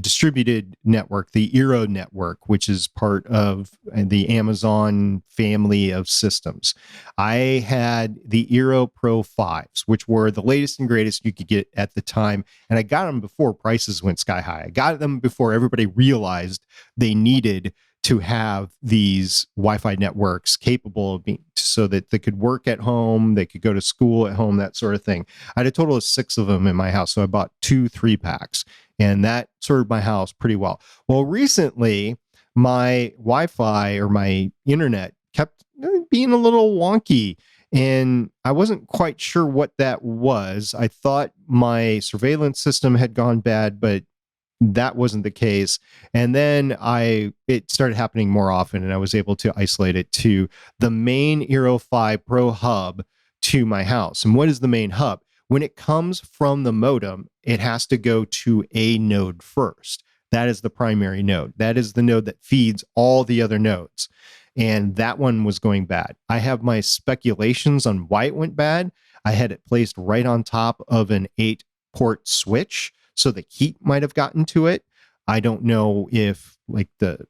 distributed network, the Eero network, which is part of the Amazon family of systems. I had the Eero Pro 5s, which were the latest and greatest you could get at the time. And I got them before prices went sky high. I got them before everybody realized they needed to have these Wi-Fi networks capable of being, so that they could work at home, they could go to school at home, that sort of thing. I had a total of 6 of them in my house. So I bought 2 3-packs, and that served my house pretty well. Well, recently my Wi-Fi or my internet kept being a little wonky, and I wasn't quite sure what that was. I thought my surveillance system had gone bad, but that wasn't the case. And then it started happening more often, and I was able to isolate it to the main Eero 5 Pro hub to my house. And what is the main hub? When it comes from the modem, it has to go to a node first. That is the primary node. That is the node that feeds all the other nodes. And that one was going bad. I have my speculations on why it went bad. I had it placed right on top of an 8-port switch, so the heat might have gotten to it. I don't know if like the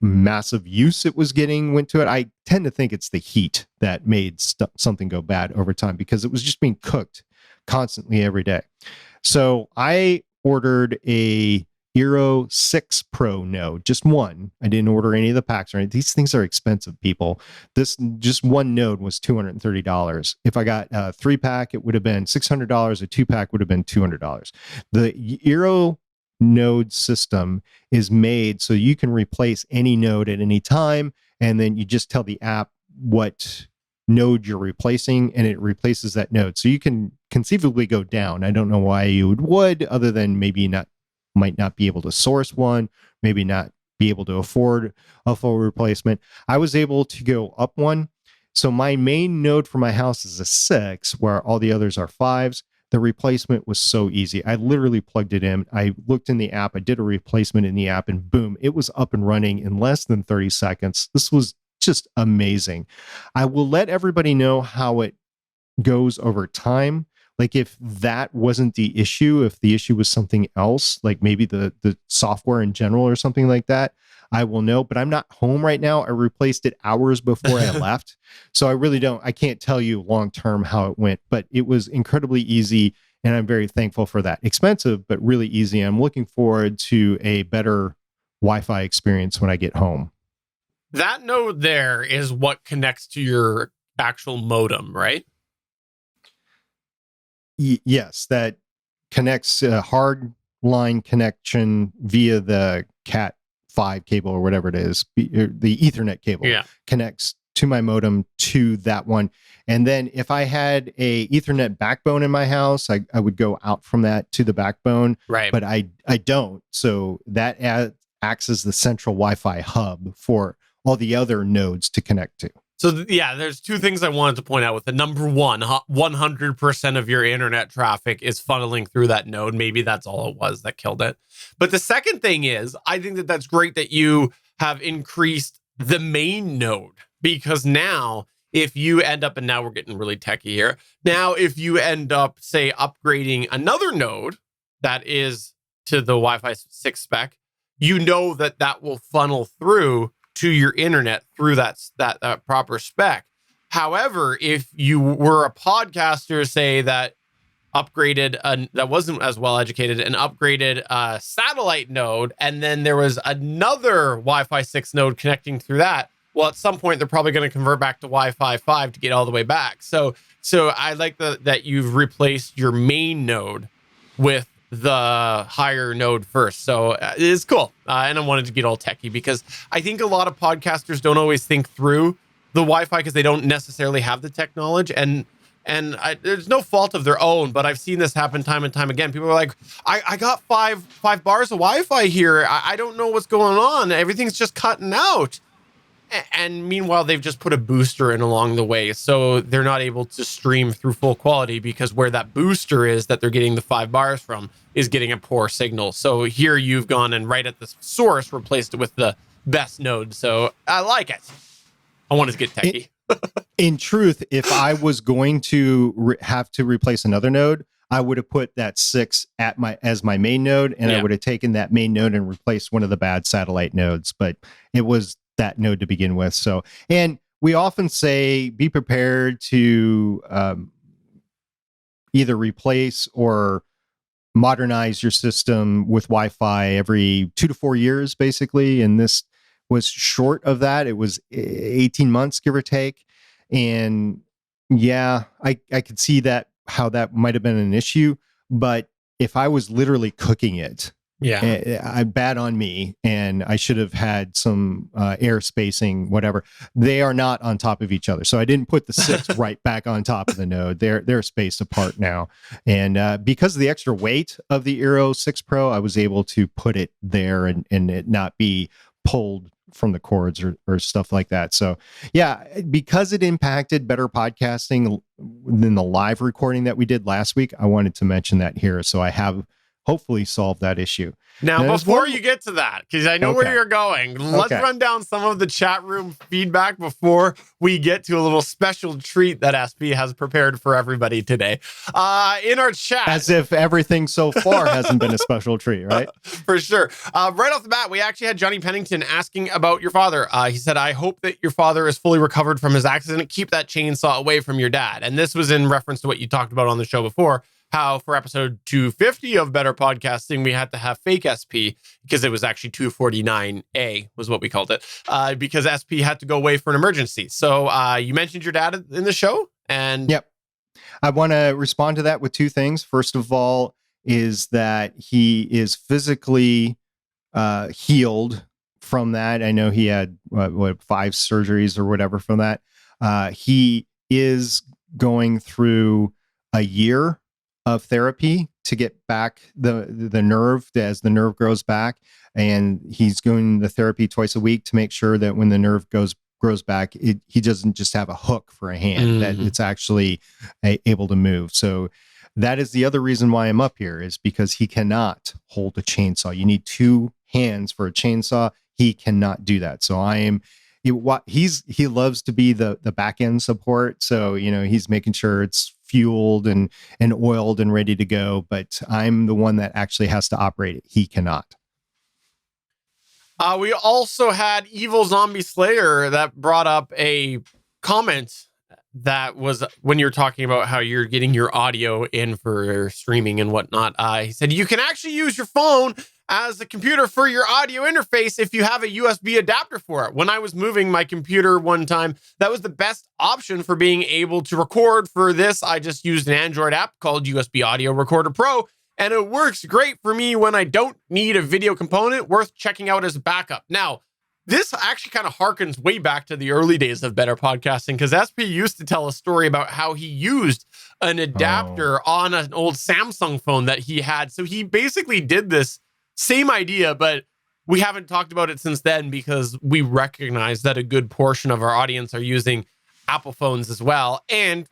massive use it was getting went to it. I tend to think it's the heat that made something go bad over time, because it was just being cooked constantly every day. So I ordered a Eero 6 Pro node, just one. I didn't order any of the packs or anything. These things are expensive, people. This just one node was $230. If I got a 3-pack, it would have been $600. A 2-pack would have been $200. The Eero node system is made so you can replace any node at any time, and then you just tell the app what node you're replacing, and it replaces that node. So you can conceivably go down. I don't know why you would, other than maybe might not be able to source one, maybe not be able to afford a full replacement. I was able to go up one. So my main node for my house is a 6, where all the others are 5s. The replacement was so easy. I literally plugged it in. I looked in the app. I did a replacement in the app, and boom, it was up and running in less than 30 seconds. This was just amazing. I will let everybody know how it goes over time. Like if that wasn't the issue, if the issue was something else, like maybe the software in general or something like that, I will know. But I'm not home right now. I replaced it hours before I left. So I can't tell you long term how it went, but it was incredibly easy. And I'm very thankful for that. Expensive, but really easy. I'm looking forward to a better Wi-Fi experience when I get home. That node there is what connects to your actual modem, right? Yes, that connects a hard line connection via the Cat 5 cable or whatever it is, the Ethernet cable. Yeah. Connects to my modem to that one. And then if I had a Ethernet backbone in my house, I would go out from that to the backbone. Right. But I don't. So that acts as the central Wi-Fi hub for all the other nodes to connect to. So yeah, there's 2 things I wanted to point out. With the number one, 100% of your internet traffic is funneling through that node. Maybe that's all it was that killed it. But the second thing is, I think that that's great that you have increased the main node, because now if you end up, and now we're getting really techie here. Now, if you end up, say, upgrading another node that is to the Wi-Fi 6 spec, you know that will funnel through to your internet through that proper spec. However, if you were a podcaster, say, that upgraded that wasn't as well educated and upgraded a satellite node, and then there was another Wi-Fi 6 node connecting through that, well, at some point they're probably going to convert back to Wi-Fi 5 to get all the way back. So I like that you've replaced your main node with the higher node first. So it is cool. And I wanted to get all techie, because I think a lot of podcasters don't always think through the Wi-Fi because they don't necessarily have the technology. And there's no fault of their own, but I've seen this happen time and time again. People are like, I got five bars of Wi-Fi here. I don't know what's going on. Everything's just cutting out. And meanwhile, they've just put a booster in along the way, so they're not able to stream through full quality, because where that booster is that they're getting the 5 bars from is getting a poor signal. So here you've gone and right at the source replaced it with the best node. So I like it. I wanted to get techie. In truth, if I was going to have to replace another node, I would have put that 6 as my main node, and I would have taken that main node and replaced one of the bad satellite nodes. But it was that node to begin with. So, and we often say, be prepared to either replace or modernize your system with Wi-Fi every 2 to 4 years, basically. And this was short of that. It was 18 months, give or take. And yeah, I could see that, how that might have been an issue. But if I was literally cooking it, bad on me, and I should have had some air spacing, whatever. They are not on top of each other, so I didn't put the 6 right back on top of the node. They're spaced apart now, and because of the extra weight of the Eero 6 Pro, I was able to put it there and it not be pulled from the cords or stuff like that. So yeah, because it impacted better podcasting than the live recording that we did last week, I wanted to mention that here. So I have hopefully solve that issue. Now, before you get to that, because I know where you're going, let's run down some of the chat room feedback before we get to a little special treat that SP has prepared for everybody today. In our chat. As if everything so far hasn't been a special treat, right? For sure. Right off the bat, we actually had Johnny Pennington asking about your father. He said, I hope that your father is fully recovered from his accident. Keep that chainsaw away from your dad. And this was in reference to what you talked about on the show before, how for episode 250 of Better Podcasting, we had to have fake SP because it was actually 249A was what we called it, because SP had to go away for an emergency. So you mentioned your dad in the show. And yep. I want to respond to that with two things. First of all, is that he is physically healed from that. I know he had 5 surgeries or whatever from that. He is going through a year of therapy to get back the nerve as the nerve grows back, and he's going to therapy twice a week to make sure that when the nerve grows back, he doesn't just have a hook for a hand, that it's actually able to move. So that is the other reason why I'm up here, is because he cannot hold a chainsaw. You need 2 hands for a chainsaw. He cannot do that. So he loves to be the back end support. So, he's making sure it's fueled and oiled and ready to go, but I'm the one that actually has to operate it. He cannot. We also had Evil Zombie Slayer that brought up a comment that was when you're talking about how you're getting your audio in for streaming and whatnot. He said, you can actually use your phone as a computer for your audio interface if you have a USB adapter for it. When I was moving my computer one time, that was the best option for being able to record for this. I just used an Android app called USB Audio Recorder Pro, and it works great for me when I don't need a video component, worth checking out as a backup. Now, this actually kind of harkens way back to the early days of Better Podcasting, because SP used to tell a story about how he used an adapter on an old Samsung phone that he had. So he basically did this same idea, but we haven't talked about it since then because we recognize that a good portion of our audience are using Apple phones as well. And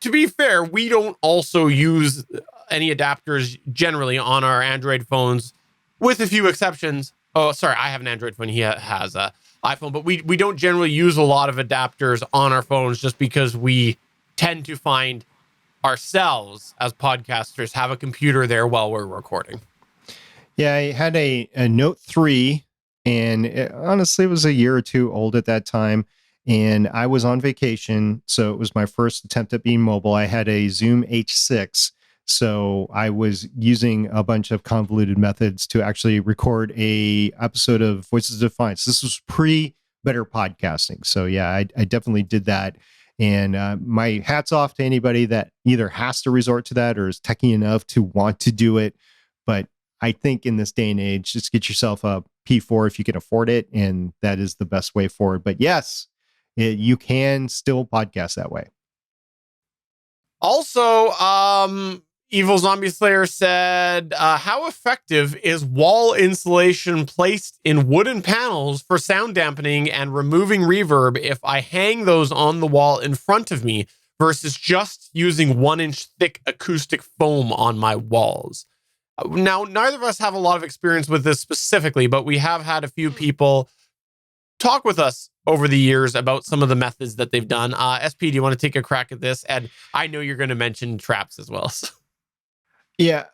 to be fair, we don't also use any adapters generally on our Android phones, with a few exceptions. Oh, sorry, I have an Android phone. He has an iPhone, but we don't generally use a lot of adapters on our phones just because we tend to find ourselves as podcasters have a computer there while we're recording. Yeah, I had a Note 3, and honestly, it was a year or two old at that time, and I was on vacation, so it was my first attempt at being mobile. I had a Zoom H6, so I was using a bunch of convoluted methods to actually record a episode of Voices of Defiance. This was pre-Better Podcasting, so yeah, I definitely did that. And my hat's off to anybody that either has to resort to that or is techie enough to want to do it, but I think in this day and age, just get yourself a P4 if you can afford it, and that is the best way forward. But yes, you can still podcast that way. Also, Evil Zombie Slayer said, how effective is wall insulation placed in wooden panels for sound dampening and removing reverb if I hang those on the wall in front of me versus just using 1-inch thick acoustic foam on my walls? Now, neither of us have a lot of experience with this specifically, but we have had a few people talk with us over the years about some of the methods that they've done. SP, do you want to take a crack at this? And I know you're going to mention traps as well. So. Yeah.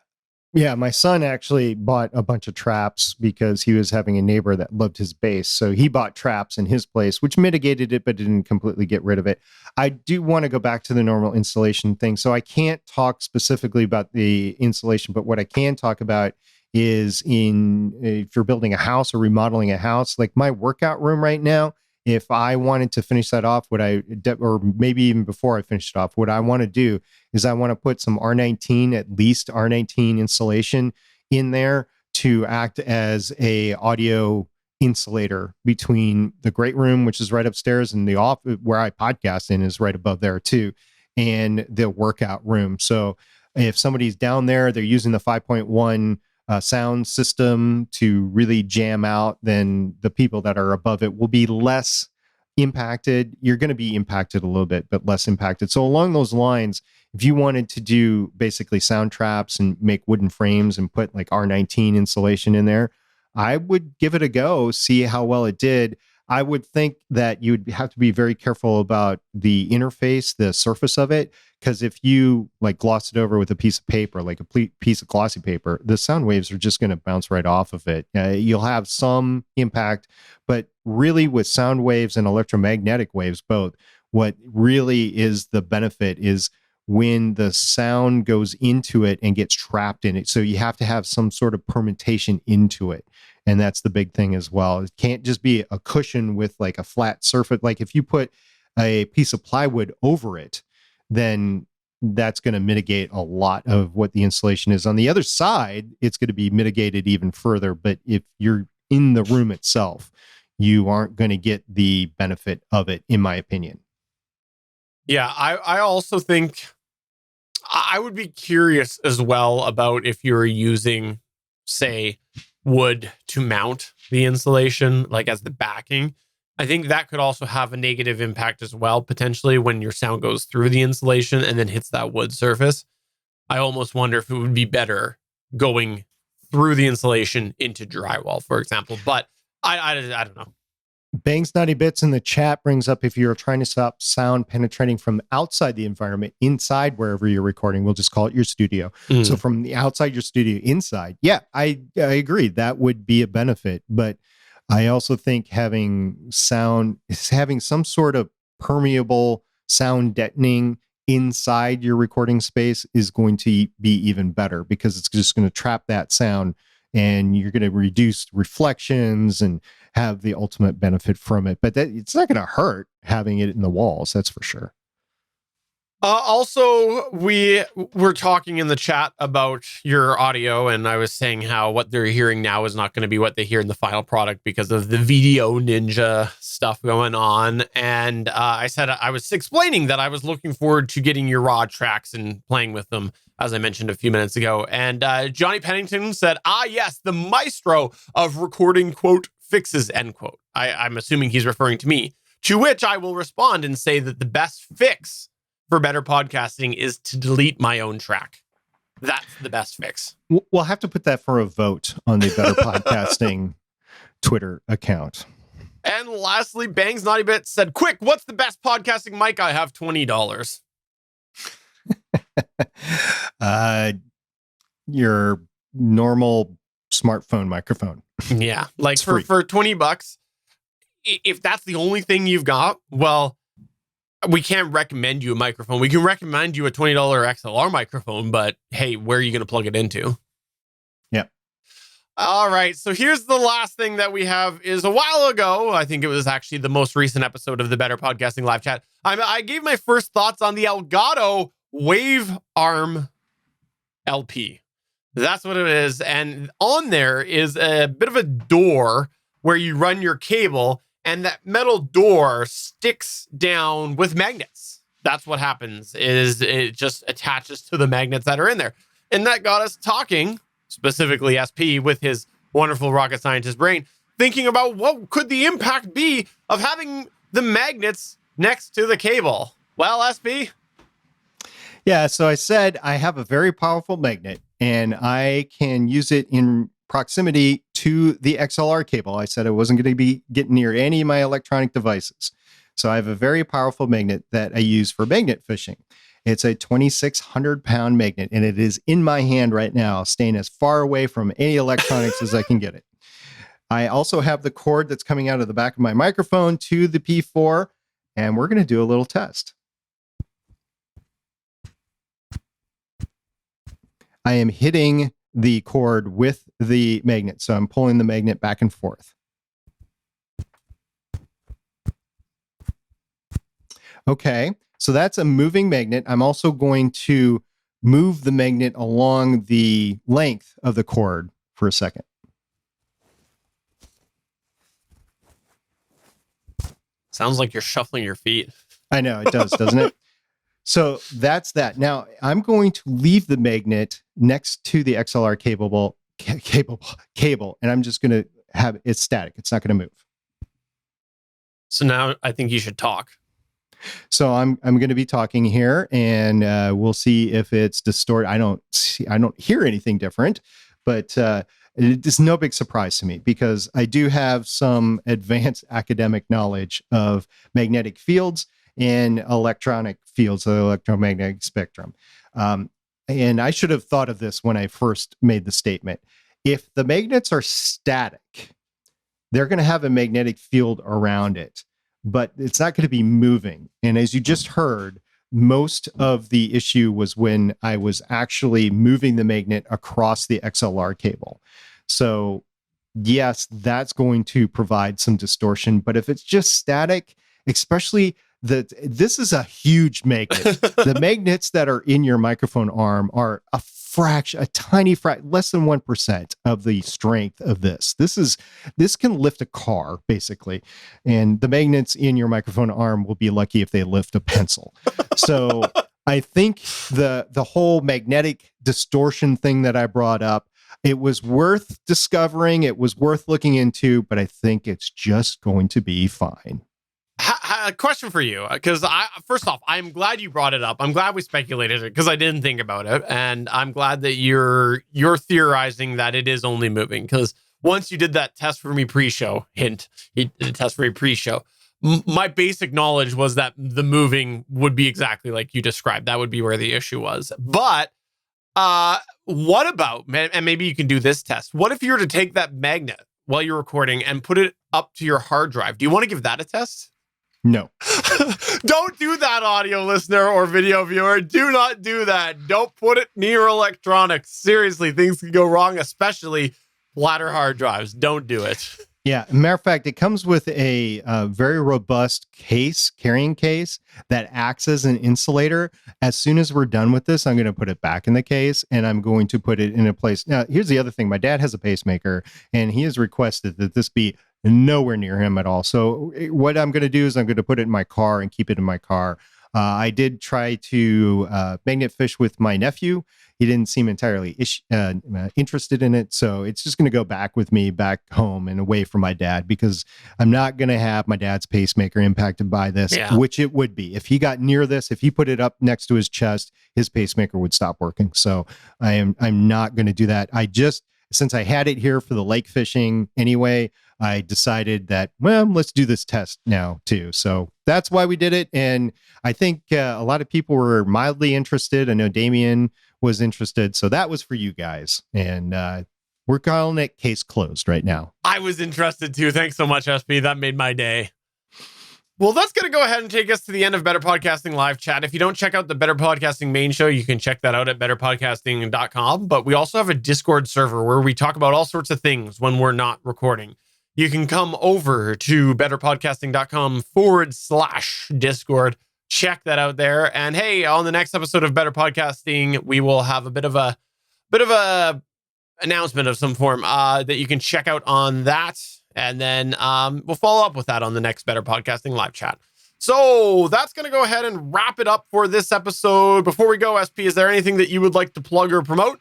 Yeah, my son actually bought a bunch of traps because he was having a neighbor that loved his bass. So he bought traps in his place, which mitigated it, but didn't completely get rid of it. I do want to go back to the normal installation thing. So I can't talk specifically about the installation, but what I can talk about is if you're building a house or remodeling a house, like my workout room right now, if I wanted to finish that off, or maybe even before I finish it off, what I want to do is I want to put some R19, at least R19 insulation in there to act as a audio insulator between the great room, which is right upstairs, and the office where I podcast in is right above there too, and the workout room. So if somebody's down there, they're using the 5.1 sound system to really jam out, then the people that are above it will be less impacted. You're going to be impacted a little bit, but less impacted. So along those lines, if you wanted to do basically sound traps and make wooden frames and put like R19 insulation in there, I would give it a go, see how well it did. I would think that you would have to be very careful about the interface, the surface of it, because if you like gloss it over with a piece of paper, like a piece of glossy paper, the sound waves are just going to bounce right off of it. You'll have some impact, but really with sound waves and electromagnetic waves, both, what really is the benefit is when the sound goes into it and gets trapped in it. So you have to have some sort of permutation into it. And that's the big thing as well. It can't just be a cushion with like a flat surface. Like if you put a piece of plywood over it, then that's going to mitigate a lot of what the insulation is. On the other side, it's going to be mitigated even further. But if you're in the room itself, you aren't going to get the benefit of it, in my opinion. Yeah, I also think I would be curious as well about if you're using, say, wood to mount the insulation, like as the backing. I think that could also have a negative impact as well, potentially when your sound goes through the insulation and then hits that wood surface. I almost wonder if it would be better going through the insulation into drywall, for example. But I don't know. Bangs Naughty Bits in the chat brings up, if you're trying to stop sound penetrating from outside the environment, inside wherever you're recording, we'll just call it your studio. So from the outside your studio, inside. Yeah, I agree. That would be a benefit. But I also think having some sort of permeable sound deadening inside your recording space is going to be even better, because it's just going to trap that sound and you're going to reduce reflections and have the ultimate benefit from it. But it's not going to hurt having it in the walls, that's for sure. Also, we were talking in the chat about your audio, and I was saying how what they're hearing now is not going to be what they hear in the final product because of the Video Ninja stuff going on. And I said I was explaining that I was looking forward to getting your raw tracks and playing with them, as I mentioned a few minutes ago. And Johnny Pennington said, yes, the maestro of recording, quote, fixes, end quote. I'm assuming he's referring to me, to which I will respond and say that the best fix for better podcasting is to delete my own track. That's the best fix. We'll have to put that for a vote on the Better Podcasting Twitter account. And lastly, Bangs Naughty Bit said, quick, what's the best podcasting mic? I have $20. Your normal smartphone microphone. Yeah, like for $20, if that's the only thing you've got, well, we can't recommend you a microphone. We can recommend you a $20 XLR microphone, but hey, where are you going to plug it into? Yeah. All right. So here's the last thing that we have is a while ago. I think it was actually the most recent episode of the Better Podcasting Live Chat. I gave my first thoughts on the Elgato Wave Arm LP. That's what it is. And on there is a bit of a door where you run your cable, and that metal door sticks down with magnets. That's what happens, is it just attaches to the magnets that are in there. And that got us talking, specifically SP with his wonderful rocket scientist brain, thinking about what could the impact be of having the magnets next to the cable. Well, SP? Yeah, so I said I have a very powerful magnet, and I can use it in proximity to the XLR cable. I said I wasn't going to be getting near any of my electronic devices. So I have a very powerful magnet that I use for magnet fishing. It's a 2,600 pound magnet, and it is in my hand right now, staying as far away from any electronics as I can get it. I also have the cord that's coming out of the back of my microphone to the P4, and we're going to do a little test. I am hitting the cord with the magnet, so I'm pulling the magnet back and forth. Okay, so that's a moving magnet. I'm also going to move the magnet along the length of the cord for a second. Sounds like you're shuffling your feet. I know, it does, doesn't it? So that's that. Now, I'm going to leave the magnet next to the XLR cable, and I'm just going to have it static. It's not going to move. So now I think you should talk. So I'm going to be talking here, and we'll see if it's distorted. I don't hear anything different, but it's no big surprise to me because I do have some advanced academic knowledge of magnetic fields and electronic fields, the electromagnetic spectrum. And I should have thought of this when I first made the statement. If the magnets are static, they're going to have a magnetic field around it, but it's not going to be moving. And as you just heard, most of the issue was when I was actually moving the magnet across the XLR cable. So yes, that's going to provide some distortion, but if it's just static, especially this is a huge magnet. The magnets that are in your microphone arm are a tiny fraction, less than 1% of the strength of this. This can lift a car basically, and the magnets in your microphone arm will be lucky if they lift a pencil. So I think the whole magnetic distortion thing that I brought up, it was worth discovering, it was worth looking into, but I think it's just going to be fine. A question for you, because first off, I'm glad you brought it up. I'm glad we speculated it because I didn't think about it, and I'm glad that you're theorizing that it is only moving. Because once you did that test for me pre-show, hint, he did a test for me pre-show. My basic knowledge was that the moving would be exactly like you described. That would be where the issue was. But what about, and maybe you can do this test. What if you were to take that magnet while you're recording and put it up to your hard drive? Do you want to give that a test? No. Don't do that, audio listener or video viewer. Do not do that. Don't put it near electronics. Seriously, things can go wrong, especially flatter hard drives. Don't do it. Yeah. Matter of fact, it comes with a very robust carrying case that acts as an insulator. As soon as we're done with this, I'm going to put it back in the case and I'm going to put it in a place. Now, here's the other thing. My dad has a pacemaker and he has requested that this be nowhere near him at all. So what I'm going to do is I'm going to put it in my car and keep it in my car. I did try to magnet fish with my nephew. He didn't seem entirely interested in it. So it's just going to go back with me back home and away from my dad because I'm not going to have my dad's pacemaker impacted by this, which it would be. If he got near this, if he put it up next to his chest, his pacemaker would stop working. So I'm not going to do that. Since I had it here for the lake fishing anyway, I decided that, well, let's do this test now too. So that's why we did it. And I think a lot of people were mildly interested. I know Damien was interested. So that was for you guys. And we're calling it case closed right now. I was interested too. Thanks so much, SP. That made my day. Well, that's going to go ahead and take us to the end of Better Podcasting Live Chat. If you don't check out the Better Podcasting main show, you can check that out at betterpodcasting.com. But we also have a Discord server where we talk about all sorts of things when we're not recording. You can come over to betterpodcasting.com/Discord. Check that out there. And hey, on the next episode of Better Podcasting, we will have a bit of a announcement of some form that you can check out on that. And then we'll follow up with that on the next Better Podcasting Live Chat. So that's going to go ahead and wrap it up for this episode. Before we go, SP, is there anything that you would like to plug or promote?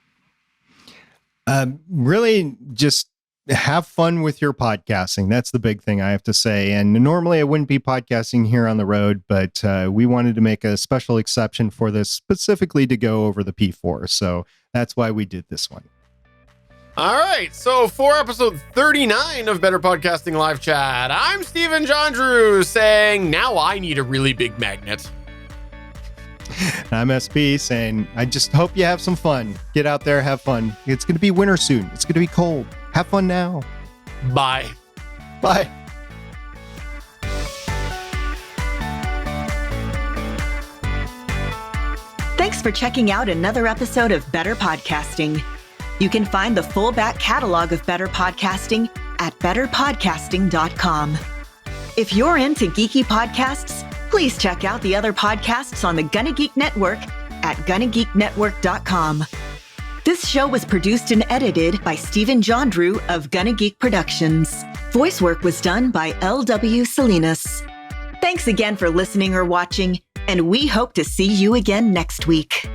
Really just have fun with your podcasting. That's the big thing I have to say. And normally I wouldn't be podcasting here on the road, but we wanted to make a special exception for this specifically to go over the P4. So that's why we did this one. All right, so for episode 39 of Better Podcasting Live Chat, I'm Stephen Jondrew saying, now I need a really big magnet. And I'm SP saying, I just hope you have some fun. Get out there, have fun. It's going to be winter soon. It's going to be cold. Have fun now. Bye. Bye. Thanks for checking out another episode of Better Podcasting. You can find the full back catalog of Better Podcasting at betterpodcasting.com. If you're into geeky podcasts, please check out the other podcasts on the GonnaGeek Network at GonnaGeekNetwork.com. This show was produced and edited by Stephen Jondrew of GonnaGeek Productions. Voice work was done by L.W. Salinas. Thanks again for listening or watching, and we hope to see you again next week.